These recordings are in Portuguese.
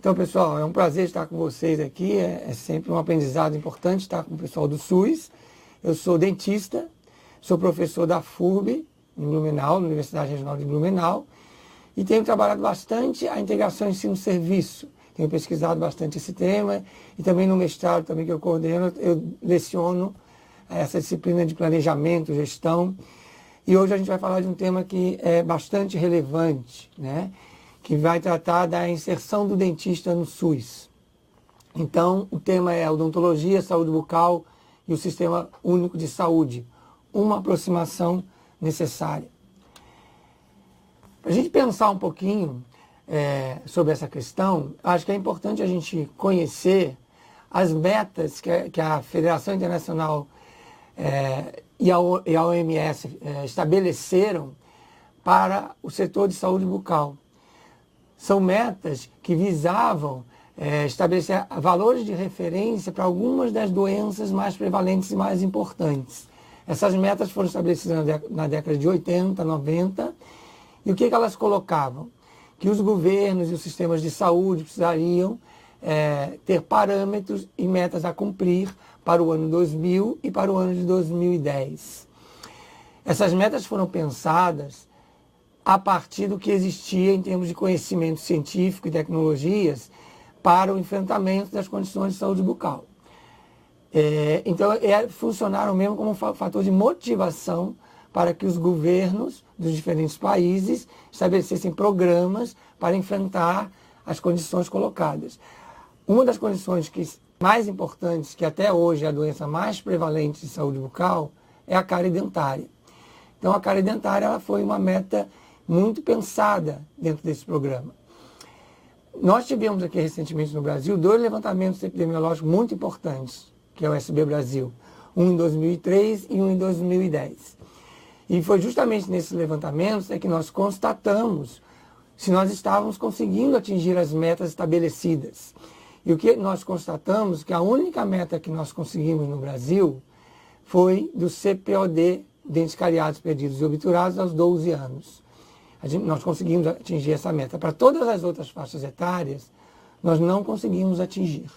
Então, pessoal, é um prazer estar com vocês aqui. É sempre um aprendizado importante estar com o pessoal do SUS. Eu sou dentista, sou professor da FURB, em Blumenau, na Universidade Regional de Blumenau, e tenho trabalhado bastante a integração ensino-serviço. Tenho pesquisado bastante esse tema e também no mestrado também que eu coordeno, eu leciono essa disciplina de planejamento, gestão. E hoje a gente vai falar de um tema que é bastante relevante, né? Que vai tratar da inserção do dentista no SUS. Então, o tema é odontologia, saúde bucal e o Sistema Único de Saúde. Uma aproximação necessária. Para a gente pensar um pouquinho sobre essa questão, acho que é importante a gente conhecer as metas que a Federação Internacional e a OMS estabeleceram para o setor de saúde bucal. São metas que visavam estabelecer valores de referência para algumas das doenças mais prevalentes e mais importantes. Essas metas foram estabelecidas na década de 80, 90, e o que elas colocavam? Que os governos e os sistemas de saúde precisariam ter parâmetros e metas a cumprir para o ano 2000 e para o ano de 2010. Essas metas foram pensadas a partir do que existia em termos de conhecimento científico e tecnologias para o enfrentamento das condições de saúde bucal. Então, funcionaram mesmo como um fator de motivação para que os governos dos diferentes países estabelecessem programas para enfrentar as condições colocadas. Uma das condições mais importantes, que até hoje é a doença mais prevalente de saúde bucal, é a cárie dentária. Então, a cárie dentária ela foi uma meta muito pensada dentro desse programa. Nós tivemos aqui recentemente no Brasil 2 levantamentos epidemiológicos muito importantes, que é o SB Brasil, um em 2003 e um em 2010. E foi justamente nesses levantamentos que nós constatamos se nós estávamos conseguindo atingir as metas estabelecidas. E o que nós constatamos que a única meta que nós conseguimos no Brasil foi do CPOD, dentes cariados, perdidos e obturados, aos 12 anos. Nós conseguimos atingir essa meta. Para todas as outras faixas etárias, nós não conseguimos atingir.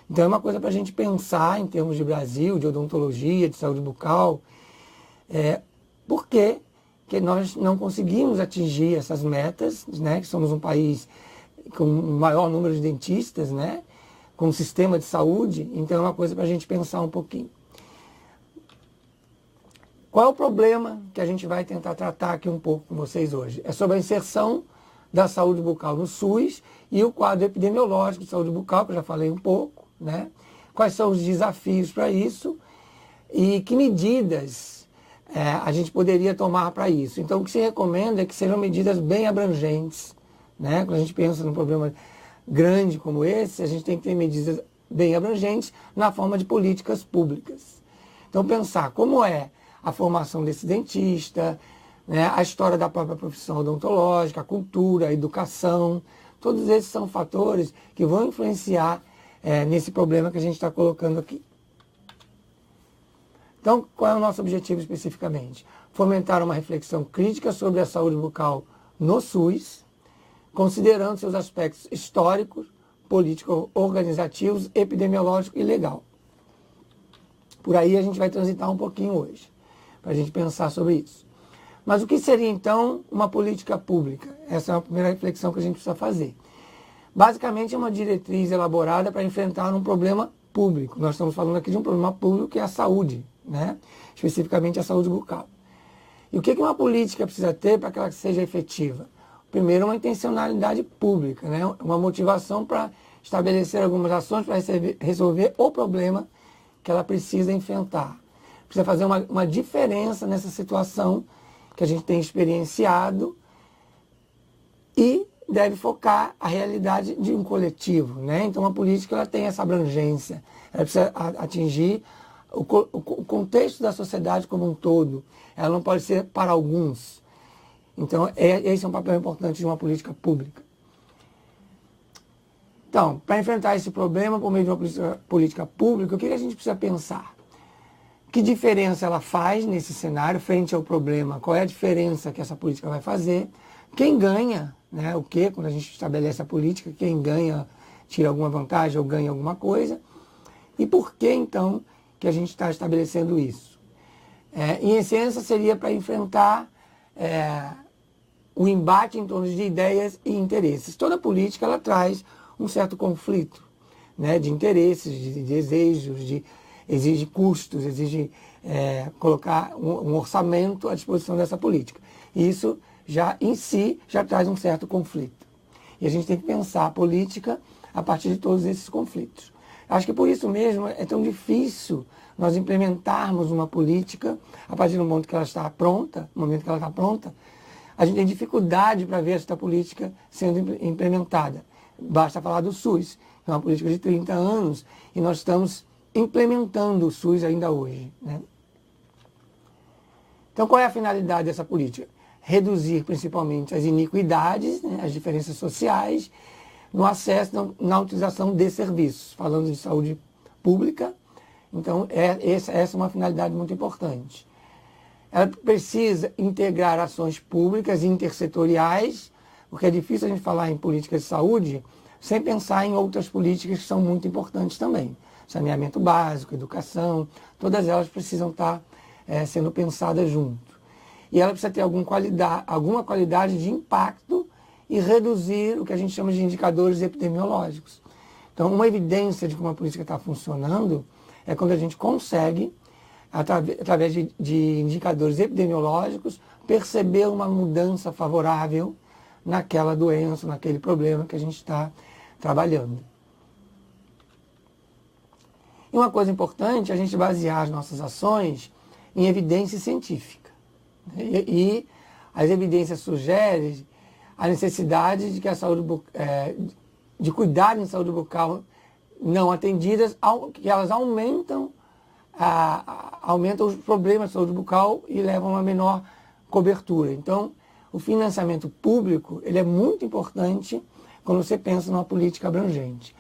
Então é uma coisa para a gente pensar em termos de Brasil, de odontologia, de saúde bucal. Por que nós não conseguimos atingir essas metas, né? Que somos um país com o maior número de dentistas, né? Com um sistema de saúde. Então é uma coisa para a gente pensar um pouquinho. Qual é o problema que a gente vai tentar tratar aqui um pouco com vocês hoje? É sobre a inserção da saúde bucal no SUS e o quadro epidemiológico de saúde bucal, que eu já falei um pouco, né? Quais são os desafios para isso e que medidas a gente poderia tomar para isso. Então, o que se recomenda é que sejam medidas bem abrangentes, né? Quando a gente pensa num problema grande como esse, a gente tem que ter medidas bem abrangentes na forma de políticas públicas. Então, pensar como é a formação desse dentista, né, a história da própria profissão odontológica, a cultura, a educação, todos esses são fatores que vão influenciar nesse problema que a gente está colocando aqui. Então, qual é o nosso objetivo especificamente? Fomentar uma reflexão crítica sobre a saúde bucal no SUS, considerando seus aspectos históricos, políticos, organizativos, epidemiológico e legal. Por aí a gente vai transitar um pouquinho hoje, para a gente pensar sobre isso. Mas o que seria, então, uma política pública? Essa é a primeira reflexão que a gente precisa fazer. Basicamente, é uma diretriz elaborada para enfrentar um problema público. Nós estamos falando aqui de um problema público que é a saúde, né? Especificamente a saúde bucal. E o que uma política precisa ter para que ela seja efetiva? Primeiro, uma intencionalidade pública, né? Uma motivação para estabelecer algumas ações para resolver o problema que ela precisa enfrentar. Precisa fazer uma diferença nessa situação que a gente tem experienciado e deve focar a realidade de um coletivo, né? Então, a política ela tem essa abrangência, ela precisa atingir o contexto da sociedade como um todo, ela não pode ser para alguns. Então, esse é um papel importante de uma política pública. Então, para enfrentar esse problema por meio de uma política pública, o que a gente precisa pensar? Que diferença ela faz nesse cenário frente ao problema? Qual é a diferença que essa política vai fazer? quem ganha, né, o que, quando a gente estabelece a política, quem ganha tira alguma vantagem ou ganha alguma coisa, e por que então que a gente está estabelecendo isso. Em essência seria para enfrentar o embate em torno de ideias e interesses. Toda política ela traz um certo conflito, né, de interesses, de desejos, exige custos, exige colocar um orçamento à disposição dessa política. E isso já em si já traz um certo conflito. E a gente tem que pensar a política a partir de todos esses conflitos. Acho que por isso mesmo é tão difícil nós implementarmos uma política a partir do momento que ela está pronta, no momento que ela está pronta, a gente tem dificuldade para ver esta política sendo implementada. Basta falar do SUS, que é uma política de 30 anos, e nós estamos implementando o SUS ainda hoje, né? Então, qual é a finalidade dessa política? Reduzir principalmente as iniquidades, né, as diferenças sociais, no acesso, na utilização de serviços, falando de saúde pública. Então, essa é uma finalidade muito importante. Ela precisa integrar ações públicas e intersetoriais, porque é difícil a gente falar em política de saúde sem pensar em outras políticas que são muito importantes também. Saneamento básico, educação, todas elas precisam estar sendo pensadas junto. E ela precisa ter alguma qualidade de impacto e reduzir o que a gente chama de indicadores epidemiológicos. Então, uma evidência de como a política está funcionando é quando a gente consegue, através de indicadores epidemiológicos, perceber uma mudança favorável naquela doença, naquele problema que a gente está trabalhando. E uma coisa importante é a gente basear as nossas ações em evidência científica. E as evidências sugerem a necessidade de que a saúde de cuidar em saúde bucal não atendidas, que elas aumentam os problemas de saúde bucal e levam a uma menor cobertura. Então, o financiamento público ele é muito importante quando você pensa numa política abrangente.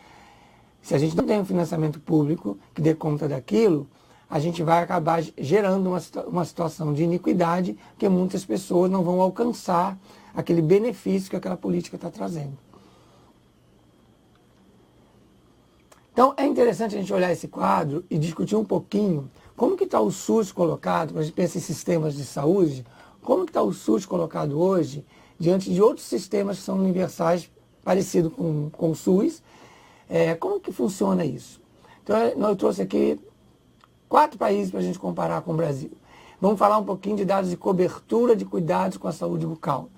Se a gente não tem um financiamento público que dê conta daquilo, a gente vai acabar gerando uma situação de iniquidade, porque muitas pessoas não vão alcançar aquele benefício que aquela política está trazendo. Então, é interessante a gente olhar esse quadro e discutir um pouquinho como que está o SUS colocado, quando a gente pensa em sistemas de saúde, como que está o SUS colocado hoje diante de outros sistemas que são universais, parecidos com o SUS. Como que funciona isso? Então, eu trouxe aqui 4 países para a gente comparar com o Brasil. Vamos falar um pouquinho de dados de cobertura de cuidados com a saúde bucal.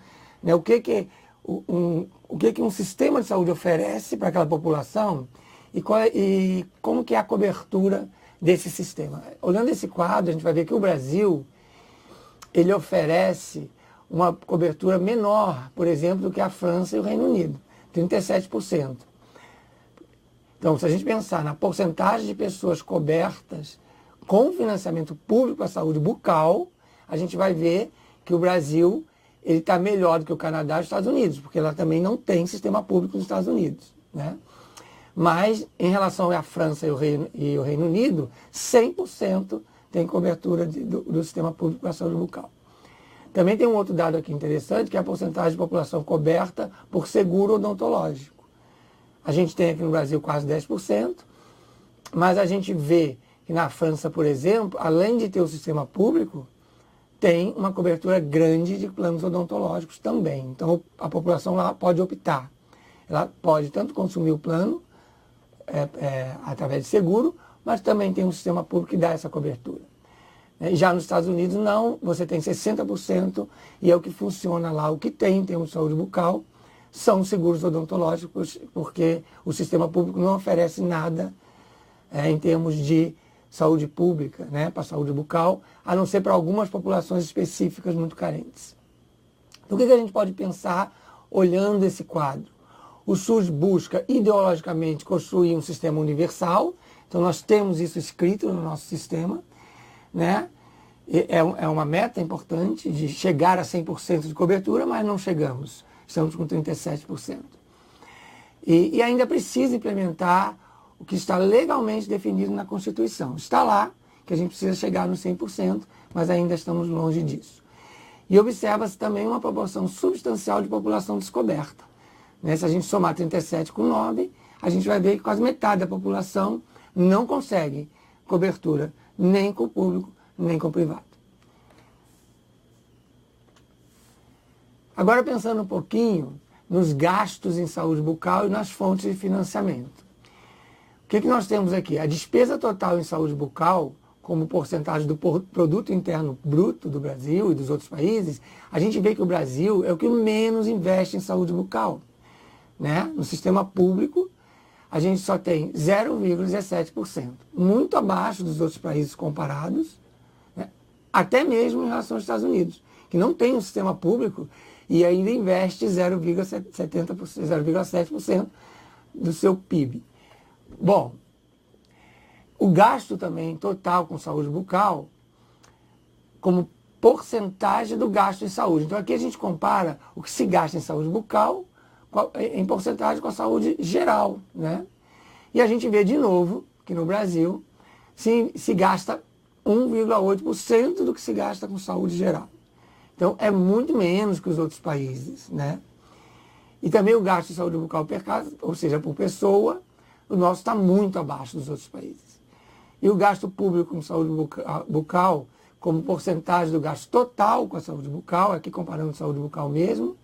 O que um sistema de saúde oferece para aquela população e como que é a cobertura desse sistema. Olhando esse quadro, a gente vai ver que o Brasil ele oferece uma cobertura menor, por exemplo, do que a França e o Reino Unido, 37%. Então, se a gente pensar na porcentagem de pessoas cobertas com financiamento público à saúde bucal, a gente vai ver que o Brasil ele está melhor do que o Canadá e os Estados Unidos, porque ela também não tem sistema público nos Estados Unidos, né? Mas, em relação à França e o Reino Unido, 100% tem cobertura do sistema público à saúde bucal. Também tem um outro dado aqui interessante, que é a porcentagem de população coberta por seguro odontológico. A gente tem aqui no Brasil quase 10%, mas a gente vê que na França, por exemplo, além de ter o sistema público, tem uma cobertura grande de planos odontológicos também. Então, a população lá pode optar. Ela pode tanto consumir o plano através de seguro, mas também tem um sistema público que dá essa cobertura. Já nos Estados Unidos, não. Você tem 60% e é o que funciona lá. O que tem em termos de saúde bucal são seguros odontológicos, porque o sistema público não oferece nada em termos de saúde pública, né, para a saúde bucal, a não ser para algumas populações específicas muito carentes. Então, o que a gente pode pensar olhando esse quadro? O SUS busca ideologicamente construir um sistema universal, então nós temos isso escrito no nosso sistema, né? É uma meta importante de chegar a 100% de cobertura, mas não chegamos, estamos com 37%. E ainda precisa implementar o que está legalmente definido na Constituição. Está lá que a gente precisa chegar no 100%, mas ainda estamos longe disso. E observa-se também uma proporção substancial de população descoberta. Né? Se a gente somar 37 com 9, a gente vai ver que quase metade da população não consegue cobertura nem com o público, nem com o privado. Agora pensando um pouquinho nos gastos em saúde bucal e nas fontes de financiamento. O que nós temos aqui? A despesa total em saúde bucal, como porcentagem do produto interno bruto do Brasil e dos outros países, a gente vê que o Brasil é o que menos investe em saúde bucal. Né? No sistema público, a gente só tem 0,17%, muito abaixo dos outros países comparados, né? Até mesmo em relação aos Estados Unidos, que não tem um sistema público e ainda investe 0,7% do seu PIB. Bom, o gasto também total com saúde bucal, como porcentagem do gasto em saúde. Então aqui a gente compara o que se gasta em saúde bucal em porcentagem com a saúde geral, né? E a gente vê de novo que no Brasil se gasta 1,8% do que se gasta com saúde geral. Então é muito menos que os outros países, né? E também o gasto de saúde bucal per capita, ou seja, por pessoa, o nosso está muito abaixo dos outros países. E o gasto público com saúde bucal, como porcentagem do gasto total com a saúde bucal, aqui comparando saúde bucal mesmo,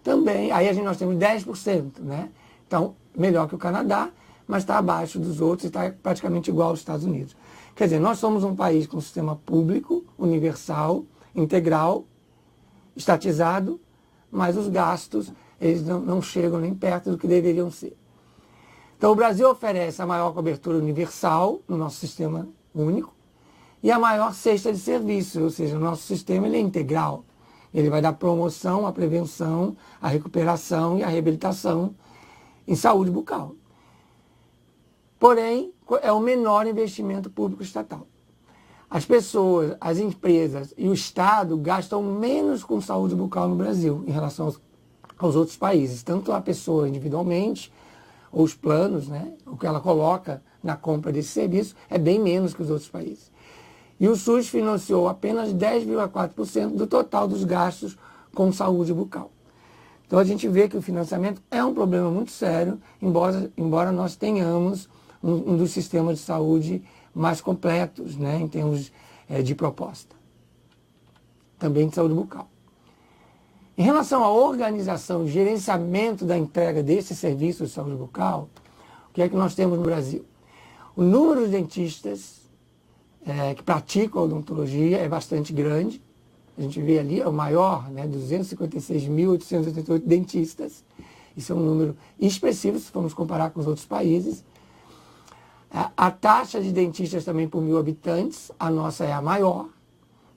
também, aí nós temos 10%, né? Então, melhor que o Canadá, mas está abaixo dos outros e está praticamente igual aos Estados Unidos. Quer dizer, nós somos um país com um sistema público, universal, integral, estatizado, mas os gastos, eles não chegam nem perto do que deveriam ser. Então, o Brasil oferece a maior cobertura universal no nosso sistema único e a maior cesta de serviços, ou seja, o nosso sistema ele é integral. Ele vai dar promoção à prevenção, à recuperação e à reabilitação em saúde bucal. Porém, é o menor investimento público estatal. As pessoas, as empresas e o Estado gastam menos com saúde bucal no Brasil em relação aos outros países, tanto a pessoa individualmente, ou os planos, né, o que ela coloca na compra desse serviço, é bem menos que os outros países. E o SUS financiou apenas 10,4% do total dos gastos com saúde bucal. Então a gente vê que o financiamento é um problema muito sério, embora nós tenhamos um dos sistemas de saúde mais completos, né, em termos de proposta. Também de saúde bucal. Em relação à organização e gerenciamento da entrega desses serviços de saúde bucal, o que é que nós temos no Brasil? O número de dentistas que praticam odontologia é bastante grande. A gente vê ali, é o maior, né, 256.888 dentistas. Isso é um número expressivo se formos comparar com os outros países. A taxa de dentistas também por 1.000 habitantes, a nossa é a maior.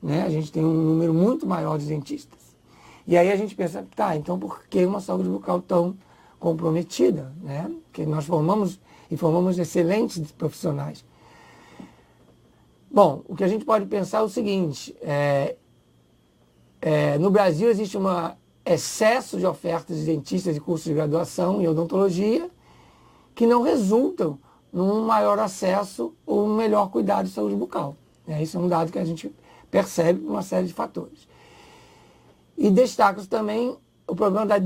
Né? A gente tem um número muito maior de dentistas. E aí a gente pensa, tá, então por que uma saúde bucal tão comprometida? Né? Porque nós formamos excelentes profissionais. Bom, o que a gente pode pensar é o seguinte, no Brasil existe um excesso de ofertas de dentistas e cursos de graduação em odontologia que não resultam num maior acesso ou um melhor cuidado de saúde bucal. Isso é um dado que a gente percebe por uma série de fatores. E destaca também o problema da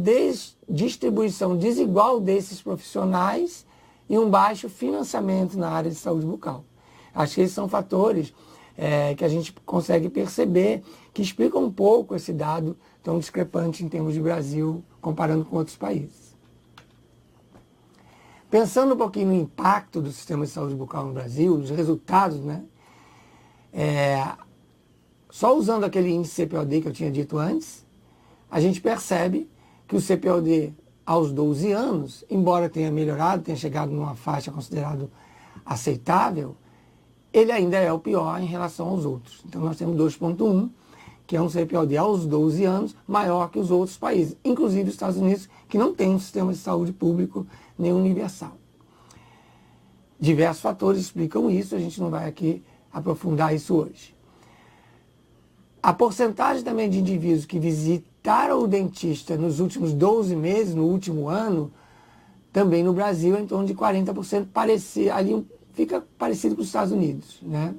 distribuição desigual desses profissionais e um baixo financiamento na área de saúde bucal. Acho que esses são fatores que a gente consegue perceber, que explicam um pouco esse dado tão discrepante em termos de Brasil, comparando com outros países. Pensando um pouquinho no impacto do sistema de saúde bucal no Brasil, os resultados, né? Só usando aquele índice CPOD que eu tinha dito antes, a gente percebe que o CPOD aos 12 anos, embora tenha melhorado, tenha chegado numa faixa considerada aceitável, ele ainda é o pior em relação aos outros. Então nós temos 2,1, que é um CPOD aos 12 anos, maior que os outros países, inclusive os Estados Unidos, que não tem um sistema de saúde público nem universal. Diversos fatores explicam isso, a gente não vai aqui aprofundar isso hoje. A porcentagem também de indivíduos que visitaram o dentista nos últimos 12 meses, no último ano, também no Brasil, é em torno de 40%, ali fica parecido com os Estados Unidos, né?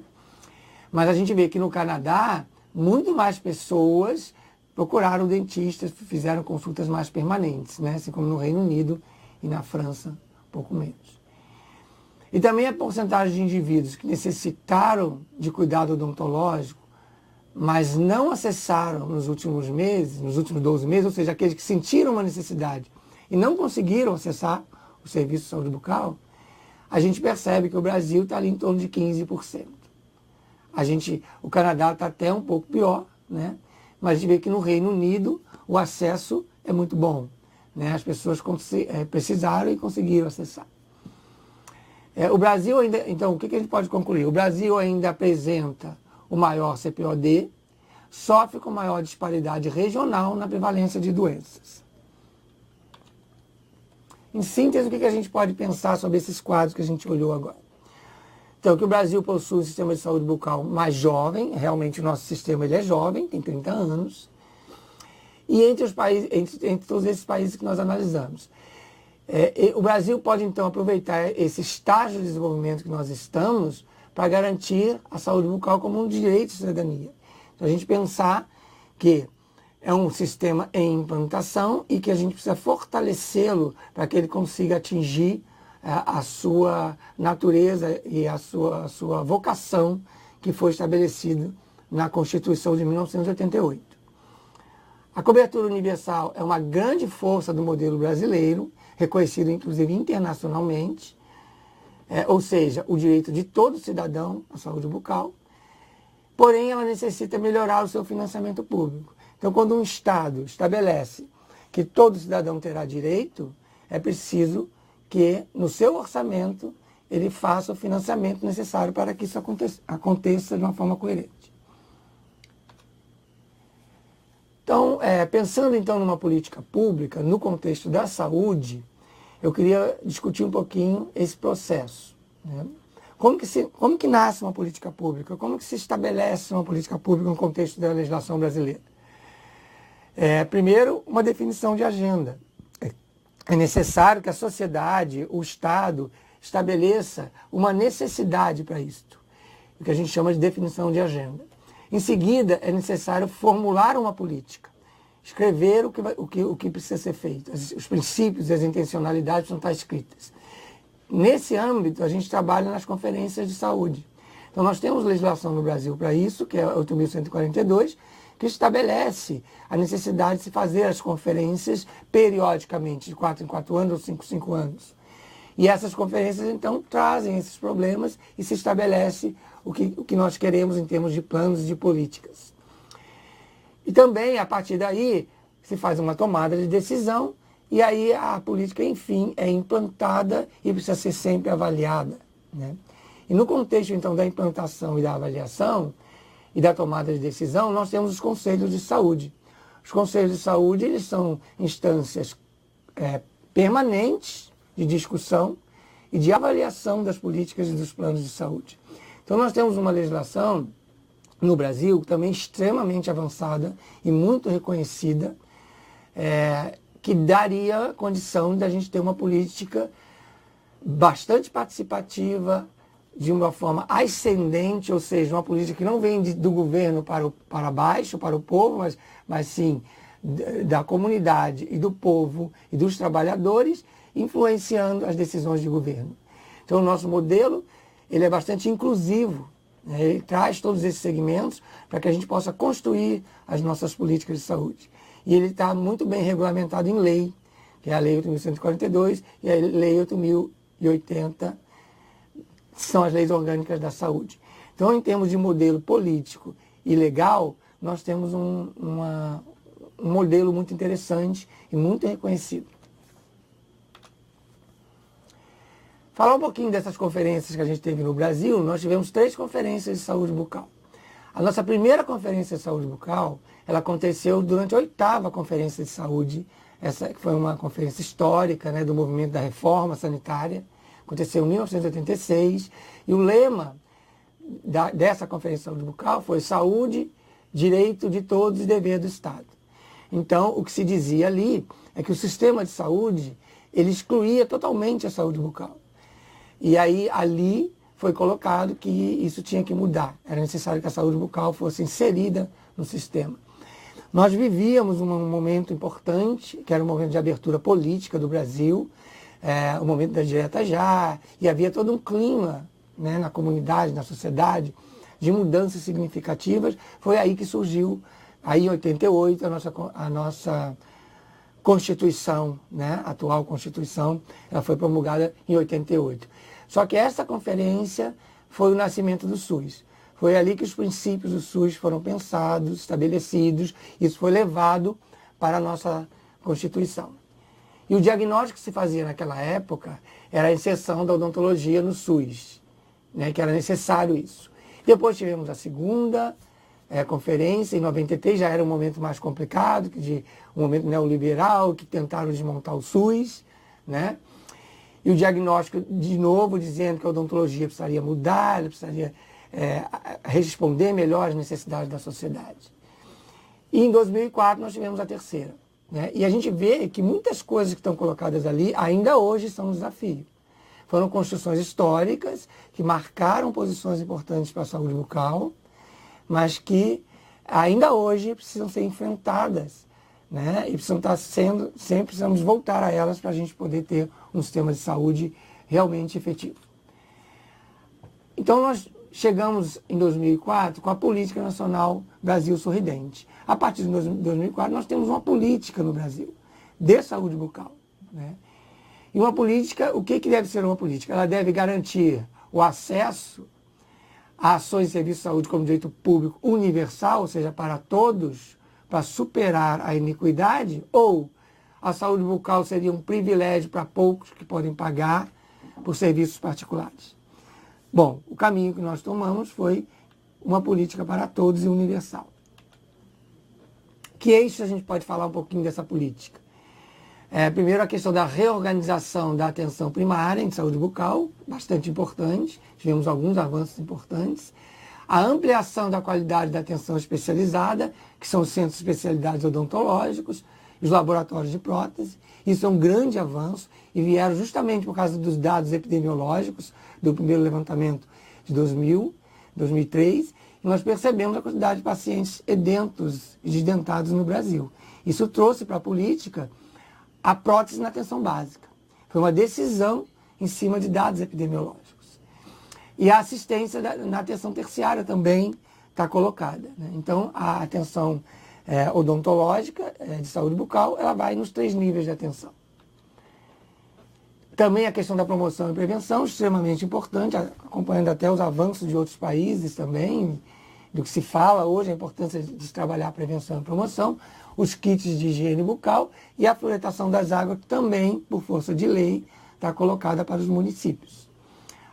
Mas a gente vê que no Canadá, muito mais pessoas procuraram dentistas, fizeram consultas mais permanentes, né? Assim como no Reino Unido e na França, um pouco menos. E também a porcentagem de indivíduos que necessitaram de cuidado odontológico, mas não acessaram nos últimos meses, nos últimos 12 meses, ou seja, aqueles que sentiram uma necessidade e não conseguiram acessar o serviço de saúde bucal, a gente percebe que o Brasil está ali em torno de 15%. O Canadá está até um pouco pior, né? Mas a gente vê que no Reino Unido o acesso é muito bom, né? As pessoas precisaram e conseguiram acessar. O Brasil ainda, então, o que a gente pode concluir? O Brasil ainda apresenta o maior CPOD, sofre com maior disparidade regional na prevalência de doenças. Em síntese, o que a gente pode pensar sobre esses quadros que a gente olhou agora? Então, que o Brasil possui um sistema de saúde bucal mais jovem, realmente o nosso sistema ele é jovem, tem 30 anos, e entre todos esses países que nós analisamos. O Brasil pode, então, aproveitar esse estágio de desenvolvimento que nós estamos para garantir a saúde bucal como um direito de cidadania. Então, a gente pensar que é um sistema em implantação e que a gente precisa fortalecê-lo para que ele consiga atingir a sua natureza e a sua vocação que foi estabelecida na Constituição de 1988. A cobertura universal é uma grande força do modelo brasileiro, reconhecido inclusive internacionalmente, ou seja, o direito de todo cidadão à saúde bucal, porém ela necessita melhorar o seu financiamento público. Então, quando um Estado estabelece que todo cidadão terá direito, é preciso que no seu orçamento ele faça o financiamento necessário para que isso aconteça de uma forma coerente. Então, pensando então numa política pública, no contexto da saúde, eu queria discutir um pouquinho esse processo, né? Como que nasce uma política pública? Como que se estabelece uma política pública no contexto da legislação brasileira? Primeiro, uma definição de agenda. É necessário que a sociedade, o Estado, estabeleça uma necessidade para isto, o que a gente chama de definição de agenda. Em seguida, é necessário formular uma política, escrever o que precisa ser feito, os princípios e as intencionalidades precisam estar escritas. Nesse âmbito, a gente trabalha nas conferências de saúde. Então, nós temos legislação no Brasil para isso, que é 8.142, que estabelece a necessidade de se fazer as conferências periodicamente, de 4 em 4 anos ou 5 em 5 anos. E essas conferências, então, trazem esses problemas e se estabelece o que nós queremos em termos de planos e de políticas. E também, a partir daí, se faz uma tomada de decisão e aí a política, enfim, é implantada e precisa ser sempre avaliada, né? E no contexto, então, da implantação e da avaliação e da tomada de decisão, nós temos os conselhos de saúde. Os conselhos de saúde, eles são instâncias permanentes de discussão e de avaliação das políticas e dos planos de saúde. Então, nós temos uma legislação no Brasil também extremamente avançada e muito reconhecida, que daria condição de a gente ter uma política bastante participativa, de uma forma ascendente, ou seja, uma política que não vem do governo para baixo, para o povo, mas sim da comunidade e do povo e dos trabalhadores, influenciando as decisões de governo. Então, o nosso modelo ele é bastante inclusivo, né? Ele traz todos esses segmentos para que a gente possa construir as nossas políticas de saúde. E ele está muito bem regulamentado em lei, que é a Lei 8.142 e a Lei 8.080, são as leis orgânicas da saúde. Então, em termos de modelo político e legal, nós temos um modelo muito interessante e muito reconhecido. Falar um pouquinho dessas conferências que a gente teve no Brasil, nós tivemos 3 conferências de saúde bucal. A nossa primeira conferência de saúde bucal, ela aconteceu durante a 8ª Conferência de Saúde, essa que foi uma conferência histórica, né, do movimento da reforma sanitária. Aconteceu em 1986, e o lema dessa Conferência de Saúde Bucal foi saúde, direito de todos e dever do Estado. Então, o que se dizia ali é que o sistema de saúde, ele excluía totalmente a saúde bucal. E aí, ali, foi colocado que isso tinha que mudar. Era necessário que a saúde bucal fosse inserida no sistema. Nós vivíamos um momento importante, que era um momento de abertura política do Brasil, o momento da direta já, e havia todo um clima, né, na comunidade, na sociedade, de mudanças significativas. Foi aí que surgiu, aí em 88, a nossa Constituição, né, a atual Constituição, ela foi promulgada em 88. Só que essa conferência foi o nascimento do SUS. Foi ali que os princípios do SUS foram pensados, estabelecidos, isso foi levado para a nossa Constituição. E o diagnóstico que se fazia naquela época era a inserção da odontologia no SUS, né, que era necessário isso. Depois tivemos a segunda conferência, em 93, já era um momento mais complicado, um momento neoliberal, que tentaram desmontar o SUS, né? E o diagnóstico, de novo, dizendo que a odontologia precisaria mudar, ela precisaria responder melhor às necessidades da sociedade. E em 2004 nós tivemos a terceira, né? E a gente vê que muitas coisas que estão colocadas ali ainda hoje são um desafio. Foram construções históricas que marcaram posições importantes para a saúde bucal, mas que ainda hoje precisam ser enfrentadas, né? E precisam estar sempre precisamos voltar a elas para a gente poder ter um sistema de saúde realmente efetivo. Então nós chegamos em 2004 com a Política Nacional Brasil Sorridente. A partir de 2004 nós temos uma política no Brasil de saúde bucal, né? E uma política, o que deve ser uma política? Ela deve garantir o acesso a ações de serviço de saúde como direito público universal, ou seja, para todos, para superar a iniquidade, ou a saúde bucal seria um privilégio para poucos que podem pagar por serviços particulares. Bom, o caminho que nós tomamos foi uma política para todos e universal. Que eixo a gente pode falar um pouquinho dessa política? Primeiro, a questão da reorganização da atenção primária em saúde bucal, bastante importante, tivemos alguns avanços importantes. A ampliação da qualidade da atenção especializada, que são os centros de especialidades odontológicos, os laboratórios de prótese. Isso é um grande avanço e vieram justamente por causa dos dados epidemiológicos do primeiro levantamento de 2003, e nós percebemos a quantidade de pacientes edentos e desdentados no Brasil. Isso trouxe para a política a prótese na atenção básica. Foi uma decisão em cima de dados epidemiológicos. E a assistência na atenção terciária também está colocada, né? Então, a atenção odontológica de saúde bucal, ela vai nos 3 níveis de atenção. Também a questão da promoção e prevenção, extremamente importante, acompanhando até os avanços de outros países também, do que se fala hoje, a importância de trabalhar a prevenção e promoção, os kits de higiene bucal e a fluoretação das águas, que também, por força de lei, está colocada para os municípios.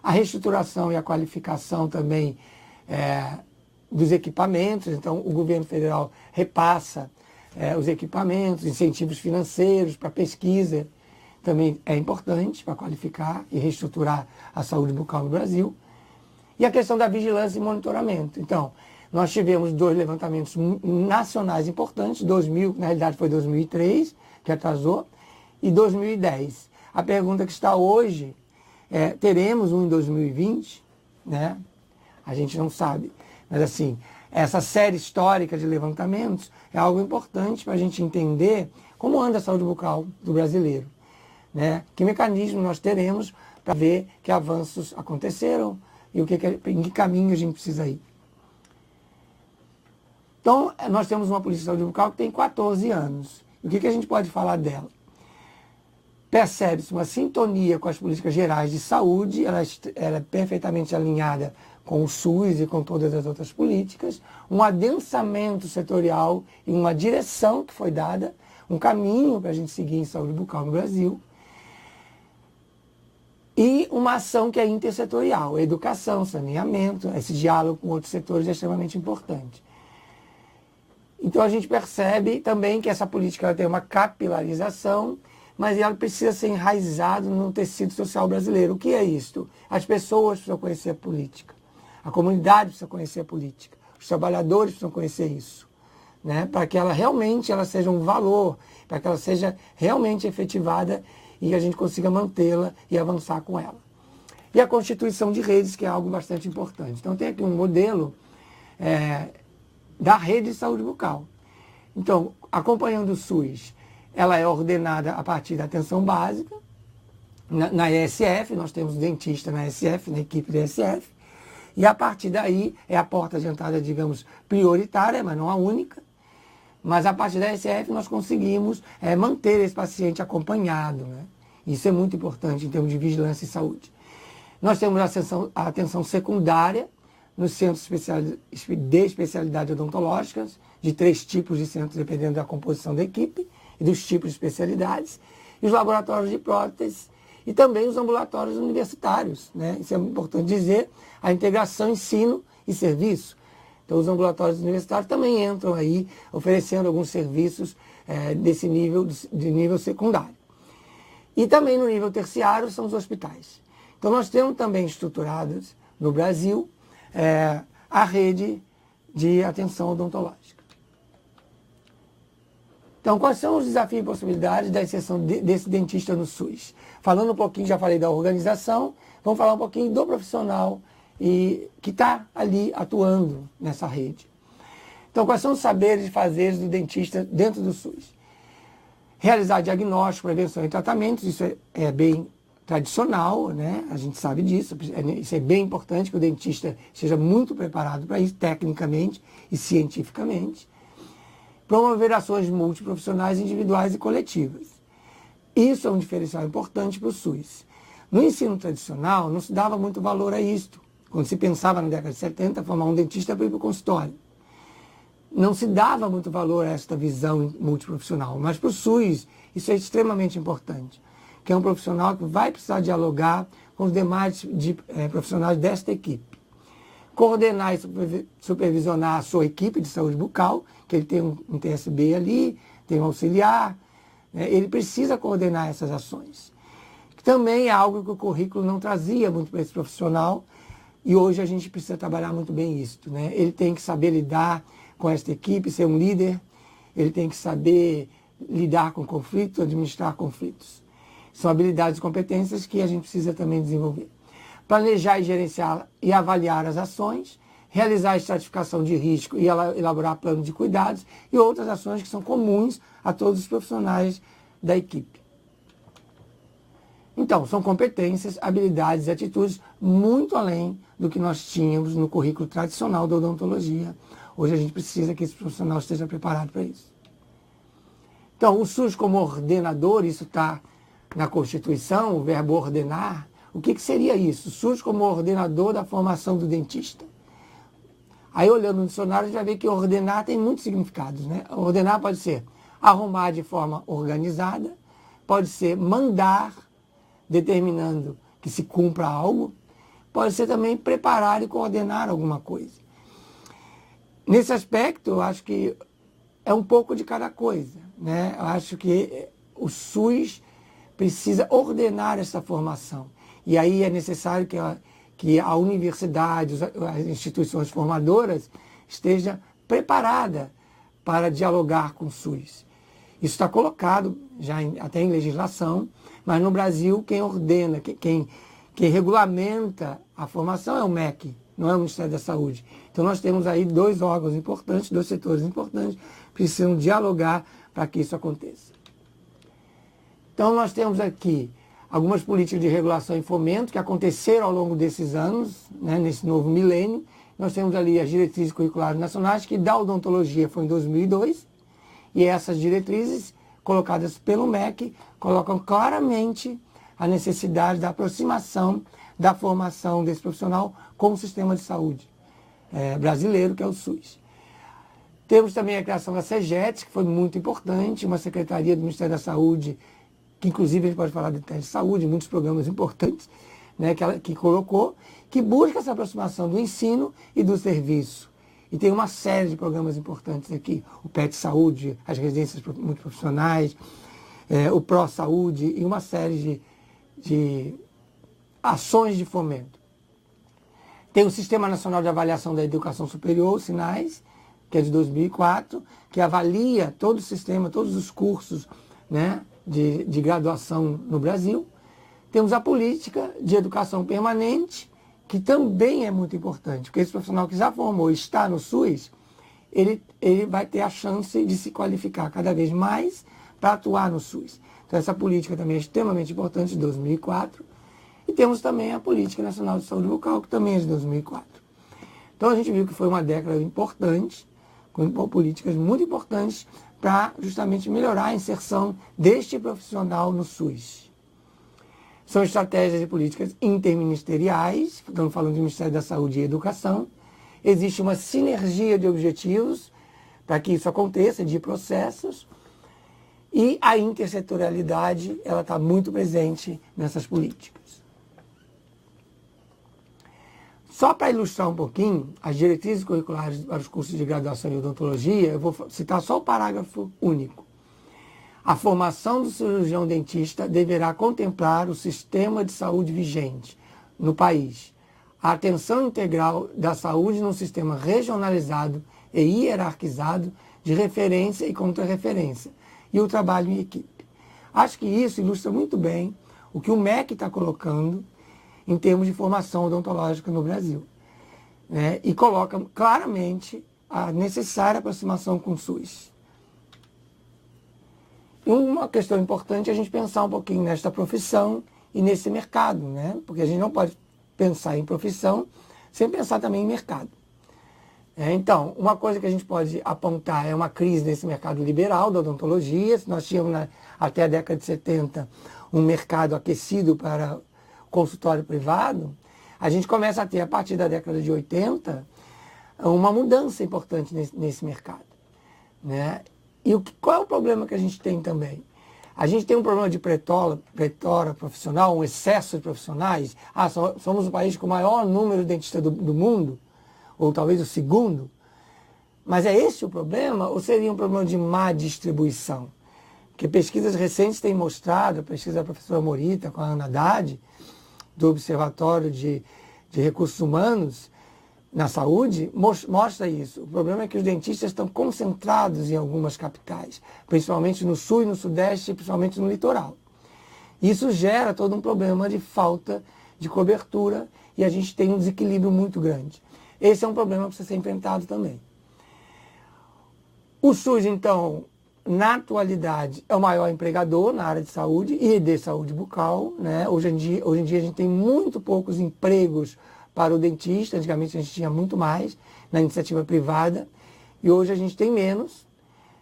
A reestruturação e a qualificação também dos equipamentos, então o governo federal repassa os equipamentos, incentivos financeiros para pesquisa, também é importante para qualificar e reestruturar a saúde bucal no Brasil. E a questão da vigilância e monitoramento. Então, nós tivemos 2 levantamentos nacionais importantes, 2000, na realidade foi 2003, que atrasou, e 2010. A pergunta que está hoje teremos um em 2020, né? A gente não sabe. Mas assim, essa série histórica de levantamentos é algo importante para a gente entender como anda a saúde bucal do brasileiro, né? Que mecanismo nós teremos para ver que avanços aconteceram e em que caminho a gente precisa ir. Então, nós temos uma política de saúde bucal que tem 14 anos. E o que a gente pode falar dela? Percebe-se uma sintonia com as políticas gerais de saúde, ela é perfeitamente alinhada com o SUS e com todas as outras políticas, um adensamento setorial e uma direção que foi dada, um caminho para a gente seguir em saúde bucal no Brasil, e uma ação que é intersetorial, a educação, saneamento, esse diálogo com outros setores é extremamente importante. Então a gente percebe também que essa política ela tem uma capilarização, mas ela precisa ser enraizada no tecido social brasileiro. O que é isto? As pessoas precisam conhecer a política, a comunidade precisa conhecer a política, os trabalhadores precisam conhecer isso, né? Para que ela realmente seja um valor, para que ela seja realmente efetivada e a gente consiga mantê-la e avançar com ela. E a constituição de redes, que é algo bastante importante. Então tem aqui um modelo da rede de saúde bucal. Então, acompanhando o SUS, ela é ordenada a partir da atenção básica. Na ESF, nós temos dentista na ESF, na equipe da ESF, e a partir daí é a porta de entrada, digamos, prioritária, mas não a única. Mas a partir da ESF nós conseguimos manter esse paciente acompanhado, né? Isso é muito importante em termos de vigilância e saúde. Nós temos a atenção secundária nos centros de especialidade odontológicas, de 3 tipos de centros, dependendo da composição da equipe e dos tipos de especialidades, e os laboratórios de prótese, e também os ambulatórios universitários, né? Isso é importante dizer, a integração ensino e serviço. Então os ambulatórios universitários também entram aí, oferecendo alguns serviços desse nível, de nível secundário. E também no nível terciário são os hospitais. Então nós temos também estruturados no Brasil a rede de atenção odontológica. Então, quais são os desafios e possibilidades da inserção desse dentista no SUS? Falando um pouquinho, já falei da organização, vamos falar um pouquinho do profissional que está ali atuando nessa rede. Então, quais são os saberes e fazeres do dentista dentro do SUS? Realizar diagnóstico, prevenção e tratamentos, isso é bem tradicional, né? A gente sabe disso, isso é bem importante que o dentista esteja muito preparado para isso, tecnicamente e cientificamente. Promover ações multiprofissionais, individuais e coletivas. Isso é um diferencial importante para o SUS. No ensino tradicional, não se dava muito valor a isto. Quando se pensava na década de 70, formar um dentista para ir para o consultório. Não se dava muito valor a esta visão multiprofissional, mas para o SUS isso é extremamente importante, que é um profissional que vai precisar dialogar com os demais profissionais desta equipe. Coordenar e supervisionar a sua equipe de saúde bucal, que ele tem um TSB ali, tem um auxiliar, né? Ele precisa coordenar essas ações. Também é algo que o currículo não trazia muito para esse profissional, e hoje a gente precisa trabalhar muito bem isso, né? Ele tem que saber lidar com esta equipe, ser um líder, ele tem que saber lidar com conflitos, administrar conflitos. São habilidades e competências que a gente precisa também desenvolver. Planejar e gerenciar e avaliar as ações, realizar a estratificação de risco e elaborar plano de cuidados e outras ações que são comuns a todos os profissionais da equipe. Então, são competências, habilidades e atitudes muito além do que nós tínhamos no currículo tradicional da odontologia. Hoje a gente precisa que esse profissional esteja preparado para isso. Então, o SUS como ordenador, isso está na Constituição, o verbo ordenar. O que seria isso? O SUS como ordenador da formação do dentista. Aí, olhando no dicionário, a gente vai ver que ordenar tem muitos significados, né? Ordenar pode ser arrumar de forma organizada, pode ser mandar, determinando que se cumpra algo, pode ser também preparar e coordenar alguma coisa. Nesse aspecto, eu acho que é um pouco de cada coisa, né? Eu acho que o SUS precisa ordenar essa formação. E aí é necessário que a universidade, as instituições formadoras esteja preparada para dialogar com o SUS. Isso está colocado já até em legislação, mas no Brasil quem ordena, quem regulamenta a formação é o MEC, não é o Ministério da Saúde. Então nós temos aí 2 órgãos importantes, 2 setores importantes, que precisam dialogar para que isso aconteça. Então nós temos aqui algumas políticas de regulação e fomento que aconteceram ao longo desses anos, né, nesse novo milênio. Nós temos ali as diretrizes curriculares nacionais, que da odontologia foi em 2002, e essas diretrizes, colocadas pelo MEC, colocam claramente a necessidade da aproximação da formação desse profissional com o sistema de saúde brasileiro, que é o SUS. Temos também a criação da CEGET, que foi muito importante, uma secretaria do Ministério da Saúde, que inclusive a gente pode falar de teste de saúde, muitos programas importantes, né, que colocou, que busca essa aproximação do ensino e do serviço. E tem uma série de programas importantes aqui, o PET Saúde, as residências multiprofissionais, o Pro Saúde e uma série de ações de fomento. Tem o Sistema Nacional de Avaliação da Educação Superior, o SINAES, que é de 2004, que avalia todo o sistema, todos os cursos, né, de graduação no Brasil. Temos a política de educação permanente, que também é muito importante, porque esse profissional que já formou e está no SUS, ele vai ter a chance de se qualificar cada vez mais para atuar no SUS. Então essa política também é extremamente importante, de 2004. E temos também a Política Nacional de Saúde Bucal, que também é de 2004. Então a gente viu que foi uma década importante, com políticas muito importantes para justamente melhorar a inserção deste profissional no SUS. São estratégias e políticas interministeriais, estamos falando do Ministério da Saúde e Educação. Existe uma sinergia de objetivos para que isso aconteça, de processos, e a intersetorialidade ela está muito presente nessas políticas. Só para ilustrar um pouquinho as diretrizes curriculares para os cursos de graduação em odontologia, eu vou citar só o parágrafo único. A formação do cirurgião dentista deverá contemplar o sistema de saúde vigente no país, a atenção integral da saúde num sistema regionalizado e hierarquizado de referência e contrarreferência, e o trabalho em equipe. Acho que isso ilustra muito bem o que o MEC está colocando em termos de formação odontológica no Brasil, né? E coloca claramente a necessária aproximação com o SUS. E uma questão importante é a gente pensar um pouquinho nesta profissão e nesse mercado, né? Porque a gente não pode pensar em profissão sem pensar também em mercado. Então, uma coisa que a gente pode apontar é uma crise nesse mercado liberal da odontologia. Nós tínhamos até a década de 70 um mercado aquecido para consultório privado. A gente começa a ter, a partir da década de 80, uma mudança importante nesse mercado, né? E qual é o problema que a gente tem também? A gente tem um problema de pletora profissional, um excesso de profissionais. Somos o país com o maior número de dentistas do mundo, ou talvez o segundo. Mas é esse o problema ou seria um problema de má distribuição? Porque pesquisas recentes têm mostrado, a pesquisa da professora Morita com a Ana Haddad, do Observatório de Recursos Humanos na Saúde, mostra isso. O problema é que os dentistas estão concentrados em algumas capitais, principalmente no Sul e no Sudeste, e principalmente no litoral. Isso gera todo um problema de falta de cobertura e a gente tem um desequilíbrio muito grande. Esse é um problema que precisa ser enfrentado também. O SUS, então, na atualidade, é o maior empregador na área de saúde e de saúde bucal, né? Hoje em dia a gente tem muito poucos empregos para o dentista. Antigamente a gente tinha muito mais na iniciativa privada e hoje a gente tem menos,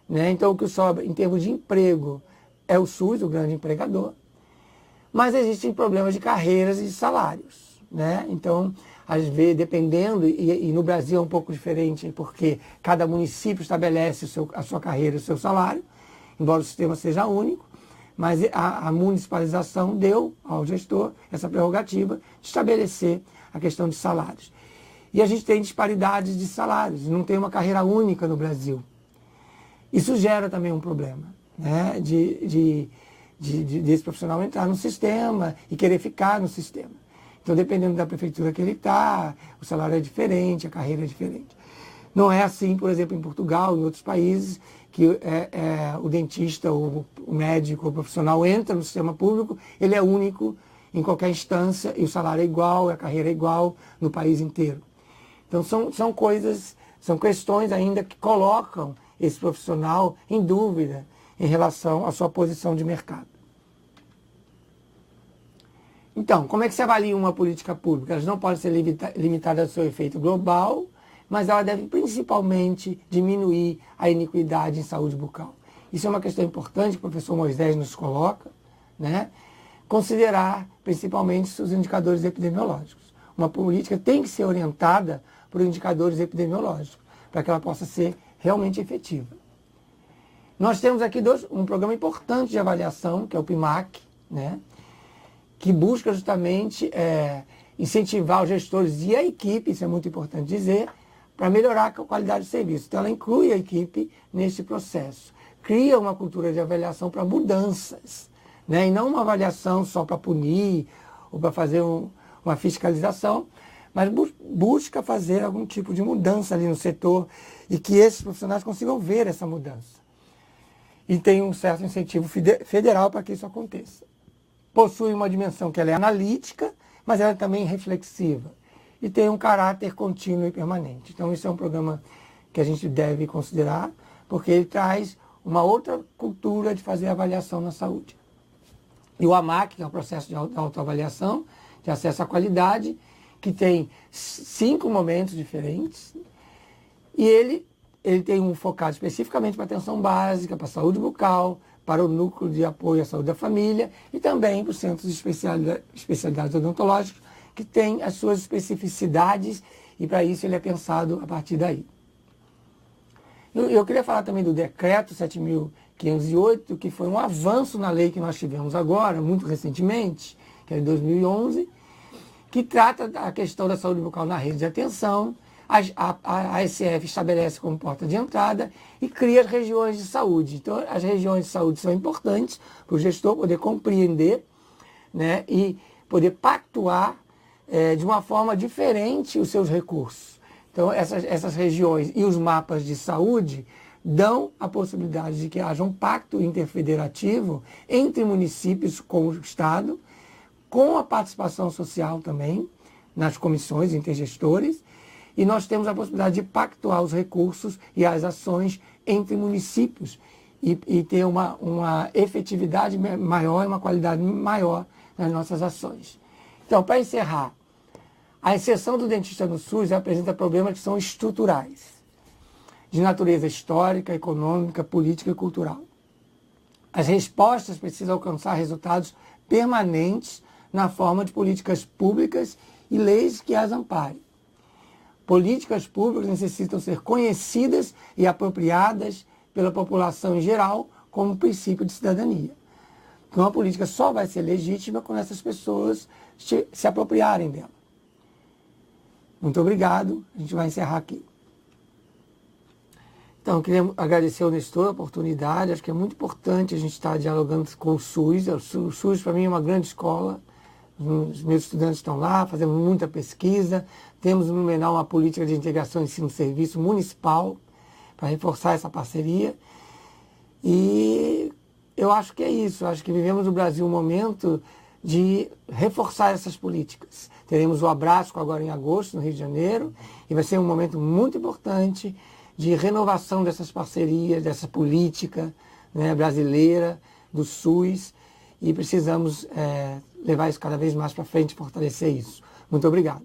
né? Então o que sobra em termos de emprego é o SUS, o grande empregador, mas existem problemas de carreiras e de salários, né? Então, às vezes, dependendo, e no Brasil é um pouco diferente, porque cada município estabelece a sua carreira e o seu salário, embora o sistema seja único, mas a municipalização deu ao gestor essa prerrogativa de estabelecer a questão de salários. E a gente tem disparidades de salários, não tem uma carreira única no Brasil. Isso gera também um problema, né? Desse profissional entrar no sistema e querer ficar no sistema. Então, dependendo da prefeitura que ele está, o salário é diferente, a carreira é diferente. Não é assim, por exemplo, em Portugal, em outros países, que o dentista, o médico, o profissional entra no sistema público, ele é único em qualquer instância e o salário é igual, a carreira é igual no país inteiro. Então, são questões ainda que colocam esse profissional em dúvida em relação à sua posição de mercado. Então, como é que se avalia uma política pública? Elas não podem ser limitadas ao seu efeito global, mas ela deve principalmente diminuir a iniquidade em saúde bucal. Isso é uma questão importante que o professor Moisés nos coloca, né? Considerar principalmente os indicadores epidemiológicos. Uma política tem que ser orientada por indicadores epidemiológicos, para que ela possa ser realmente efetiva. Nós temos aqui um programa importante de avaliação, que é o PIMAC, né? Que busca justamente incentivar os gestores e a equipe, isso é muito importante dizer, para melhorar a qualidade do serviço. Então, ela inclui a equipe nesse processo. Cria uma cultura de avaliação para mudanças, né? E não uma avaliação só para punir ou para fazer uma fiscalização, mas busca fazer algum tipo de mudança ali no setor e que esses profissionais consigam ver essa mudança. E tem um certo incentivo federal para que isso aconteça. Possui uma dimensão que ela é analítica, mas ela é também reflexiva. E tem um caráter contínuo e permanente. Então, isso é um programa que a gente deve considerar, porque ele traz uma outra cultura de fazer avaliação na saúde. E o AMAC, que é o processo de autoavaliação, de acesso à qualidade, que tem 5 momentos diferentes, e ele tem um focado especificamente para a atenção básica, para a saúde bucal, para o núcleo de apoio à saúde da família e também para os centros de especialidades odontológicas, que têm as suas especificidades, e para isso ele é pensado a partir daí. Eu queria falar também do decreto 7.508, que foi um avanço na lei que nós tivemos agora, muito recentemente, que é de 2011, que trata da questão da saúde bucal na rede de atenção. A ASF estabelece como porta de entrada e cria as regiões de saúde. Então, as regiões de saúde são importantes para o gestor poder compreender, né, e poder pactuar de uma forma diferente os seus recursos. Então, essas regiões e os mapas de saúde dão a possibilidade de que haja um pacto interfederativo entre municípios com o Estado, com a participação social também, nas comissões intergestores, e nós temos a possibilidade de pactuar os recursos e as ações entre municípios e ter uma efetividade maior e uma qualidade maior nas nossas ações. Então, para encerrar, a inserção do dentista no SUS apresenta problemas que são estruturais, de natureza histórica, econômica, política e cultural. As respostas precisam alcançar resultados permanentes na forma de políticas públicas e leis que as amparem. Políticas públicas necessitam ser conhecidas e apropriadas pela população em geral como princípio de cidadania. Então, a política só vai ser legítima quando essas pessoas se apropriarem dela. Muito obrigado. A gente vai encerrar aqui. Então, eu queria agradecer ao Nestor a oportunidade. Acho que é muito importante a gente estar dialogando com o SUS. O SUS, para mim, é uma grande escola. Os meus estudantes estão lá, fazendo muita pesquisa. Temos no Blumenau uma política de integração ensino-serviço municipal para reforçar essa parceria. E eu acho que é isso. Eu acho que vivemos no Brasil um momento de reforçar essas políticas. Teremos o Abraço agora em agosto, no Rio de Janeiro, e vai ser um momento muito importante de renovação dessas parcerias, dessa política, né, brasileira, do SUS, e precisamos levar isso cada vez mais para frente e fortalecer isso. Muito obrigado.